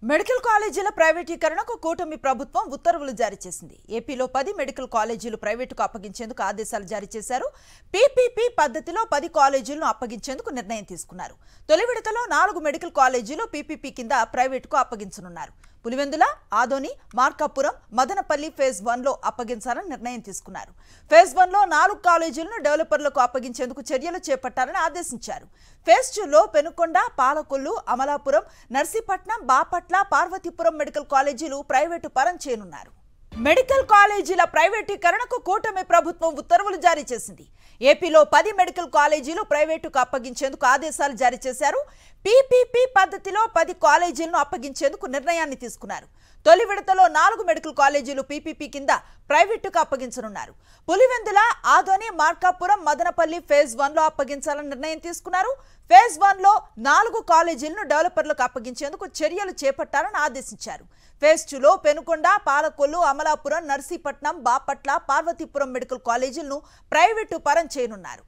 Medical కాలేజీల ప్రైవేటీకరణకు కూటమి ప్రభుత్వం ఉత్తర్వులు జారీ చేసింది. ఏపీలో 10 మెడికల్ కాలేజీలు ప్రైవేటుకు అప్పగించేందుకు ఆదేశాలు జారీ చేశారు. పీపీపీ పద్ధతిలో 10 కాలేజీలను అప్పగించేందుకు నిర్ణయం తీసుకున్నారు. తొలి విడతలో 4 మెడికల్ కాలేజీలు పీపీపీ కింద ప్రైవేటుకు అప్పగించనున్నారు. పులివెందుల, ఆదోని, మార్కాపురం, మదనపల్లి ఫేజ్ 1లో అప్పగించాలని నిర్ణయం తీసుకున్నారు. ఫేజ్ 1లో 4 కాలేజీలను డెవలపర్లకు అప్పగించేందుకు చర్యలు చేపట్టాలని ఆదేశించారు. ఫేజ్ 2లో పెనుకొండ, పాలకొల్లు, అమలాపురం, నర్సీపట్నం, బాపట్ల, పార్వతీపురం మెడికల్ కాలేజీలు ప్రైవేటు పరం చేయనున్నారు. మెడికల్ కాలేజీల ప్రైవేటీకరణకు కూటమి ప్రభుత్వం ఉత్తర్వులు జారీ చేసింది. ఏపీలో 10 మెడికల్ కాలేజీలు ప్రైవేటుకు అప్పగించేందుకు ఆదేశాలు జారీ చేశారు. పీపీపీ పద్ధతిలో 10 కాలేజీలను అప్పగించేందుకు నిర్ణయాన్ని తీసుకున్నారు. తొలి విడతలో 4 మెడికల్ కాలేజీలు పీపీపీ కింద ప్రైవేటుకు అప్పగించనున్నారు. పులివెందుల, ఆదోని, మార్కాపురం, మదనపల్లి ఫేజ్ 1లో అప్పగించాలని నిర్ణయం తీసుకున్నారు. ఫేజ్ 1లో 4 కాలేజీలను డెవలపర్లకు అప్పగించేందుకు చర్యలు చేపట్టాలని ఆదేశించారు. ఫేజ్ 2లో పెనుకొండ, పాలకొల్లు, అమలాపురం, నర్సీపట్నం, బాపట్ల, పార్వతీపురం మెడికల్ కాలేజీలను ప్రైవేటు పరం చేయనున్నారు.